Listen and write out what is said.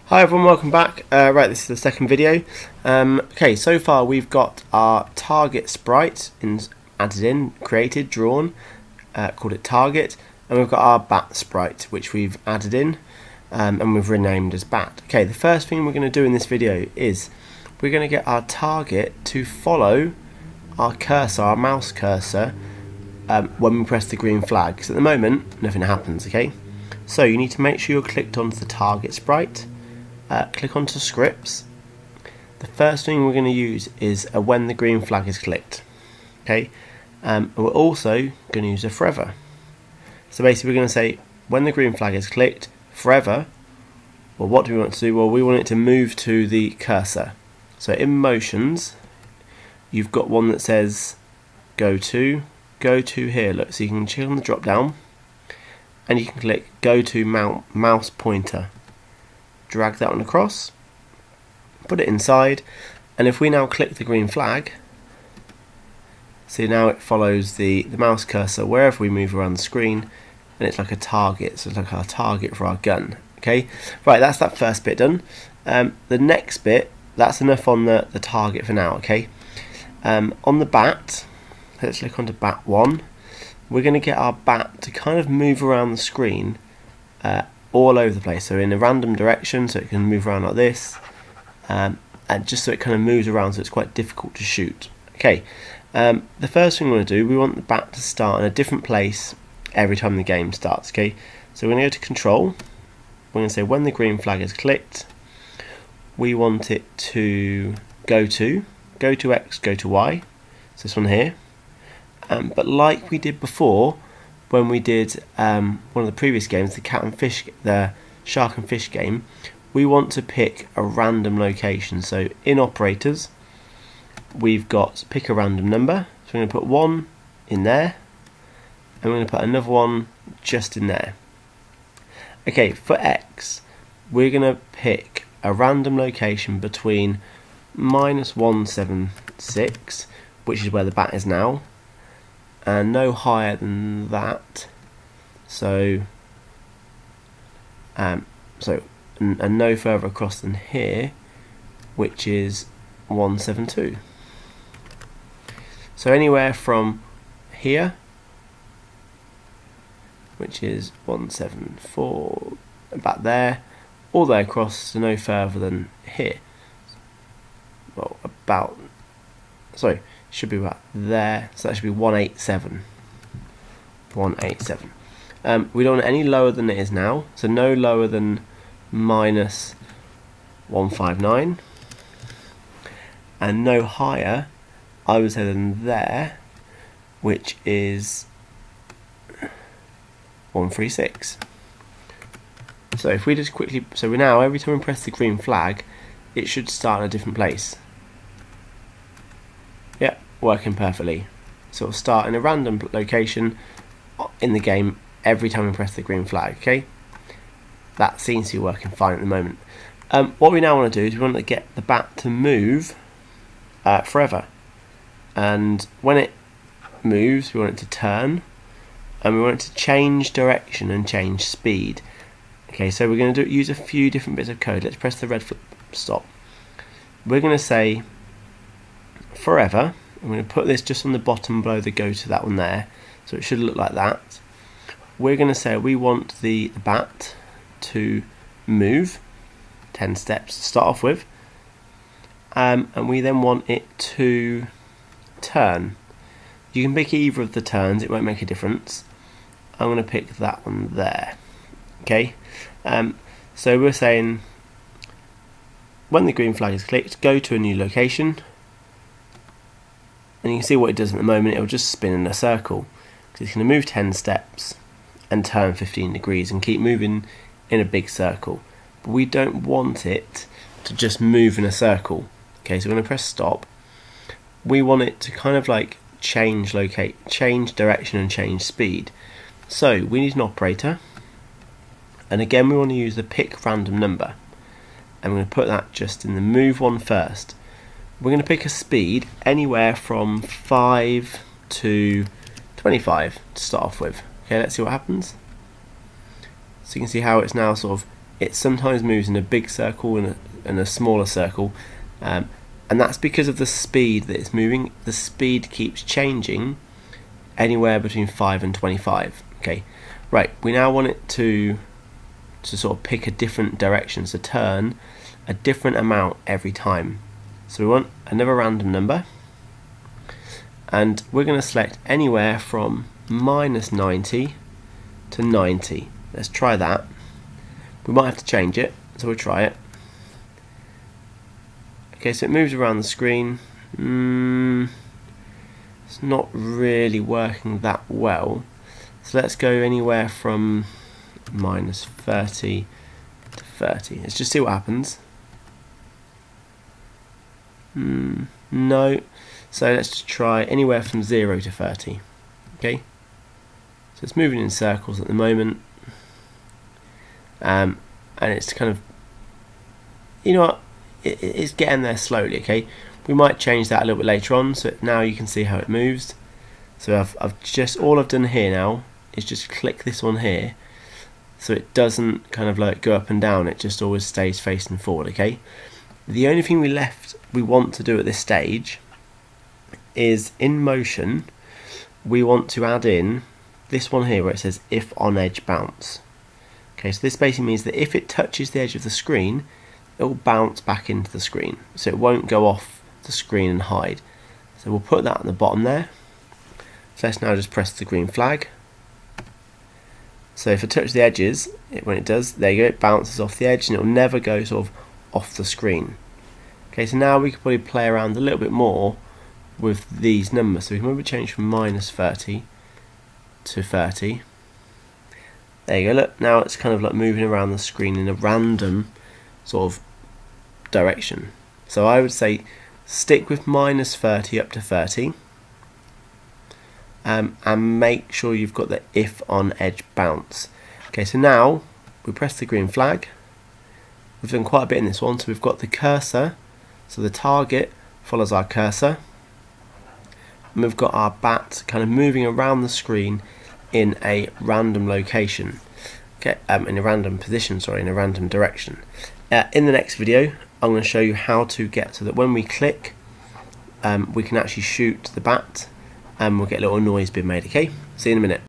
Hi everyone, welcome back. Right, this is the second video. Okay, so far we've got our target sprite created, drawn, called it target, and we've got our bat sprite, which we've added in, and we've renamed as bat. Okay, the first thing we're going to do in this video is we're going to get our target to follow our cursor, our mouse cursor, when we press the green flag. Because at the moment, nothing happens, okay? So you need to make sure you're clicked onto the target sprite. Click onto scripts. The first thing we're going to use is a when the green flag is clicked. Okay, we're also going to use a forever. So basically we're going to say when the green flag is clicked, forever. Well, what do we want to do? Well, we want it to move to the cursor. So in motions, you've got one that says go to here. Look, so you can click on the drop down and you can click go to mouse pointer. Drag that one across, put it inside, and if we now click the green flag, see now it follows the mouse cursor wherever we move around the screen, and it's like a target, so it's like our target for our gun. Okay, right, that's that first bit done. The next bit, that's enough on the target for now. Okay, on the bat, let's click onto bat 1. We're going to get our bat to kind of move around the screen all over the place, so in a random direction, so it can move around like this, and just so it kind of moves around, so it's quite difficult to shoot. Okay, the first thing we want to do, we want the bat to start in a different place every time the game starts. Okay, so we're going to go to control. We're going to say when the green flag is clicked, we want it to go to X, go to Y, so this one here, but like we did before, when we did one of the previous games, the shark and fish game, we want to pick a random location. So in operators, we've got pick a random number. So we're going to put 1 in there, and we're going to put another one just in there. Okay, for X, we're going to pick a random location between -176, which is where the bat is now, and no higher than that, and no further across than here, which is 172. So anywhere from here, which is 174, about there, all the way across, so no further than here. Well, should be about there, so that should be 187. 187. We don't want any lower than it is now, so no lower than -159, and no higher, I would say, than there, which is 136. So if we just quickly, so we now, every time we press the green flag, it should start in a different place. Yeah, working perfectly. So it'll start in a random location in the game every time we press the green flag. Okay, that seems to be working fine at the moment. What we now want to do is we want to get the bat to move forever, and when it moves, we want it to turn, and we want it to change direction and change speed. Okay, so we're going to use a few different bits of code. Let's press the red stop. We're going to say forever. I'm going to put this just on the bottom below the go to that one there, so it should look like that. We're going to say we want the bat to move 10 steps to start off with, and we then want it to turn. You can pick either of the turns, it won't make a difference. I'm going to pick that one there. Okay, so we're saying when the green flag is clicked, go to a new location. And you can see what it does at the moment. It'll just spin in a circle, because it's going to move 10 steps and turn 15 degrees and keep moving in a big circle. But we don't want it to just move in a circle. Okay, so we're going to press stop. We want it to kind of like change direction and change speed. So we need an operator, and again we want to use the pick random number, and we're going to put that just in the move one first. We're going to pick a speed anywhere from 5 to 25 to start off with. Okay, let's see what happens. So you can see how it's now sort of it sometimes moves in a big circle and a smaller circle, and that's because of the speed that it's moving. The speed keeps changing anywhere between 5 and 25. Okay, right, we now want it to sort of pick a different direction, so turn a different amount every time. So we want another random number, and we're going to select anywhere from -90 to 90. Let's try that. We might have to change it, so we'll try it. Okay, so it moves around the screen. It's not really working that well. So let's go anywhere from -30 to 30. Let's just see what happens. No. So let's just try anywhere from 0 to 30. Okay. So it's moving in circles at the moment. And it's kind of, you know what, it's getting there slowly. Okay, we might change that a little bit later on, so now you can see how it moves. So I've just, all I've done here now is just click this one here, so it doesn't kind of like go up and down, it just always stays facing forward. Okay, the only thing we want to do at this stage is in motion we want to add in this one here where it says if on edge bounce. Okay, so this basically means that if it touches the edge of the screen, it will bounce back into the screen, so it won't go off the screen and hide. So we'll put that at the bottom there. So let's now just press the green flag. So if I touch the edges, when it does, there you go, it bounces off the edge and it will never go sort of off the screen. Okay, so now we can probably play around a little bit more with these numbers. So we can maybe change from -30 to 30. There you go, look, now it's kind of like moving around the screen in a random sort of direction. So I would say stick with -30 up to 30, and make sure you've got the if on edge bounce. Okay, so now we press the green flag. We've done quite a bit in this one, so we've got the cursor, so the target follows our cursor, and we've got our bat kind of moving around the screen in a random location, okay, in a random position, sorry, in a random direction. In the next video, I'm going to show you how to get so that when we click, we can actually shoot the bat, and we'll get a little noise being made. Okay, see you in a minute.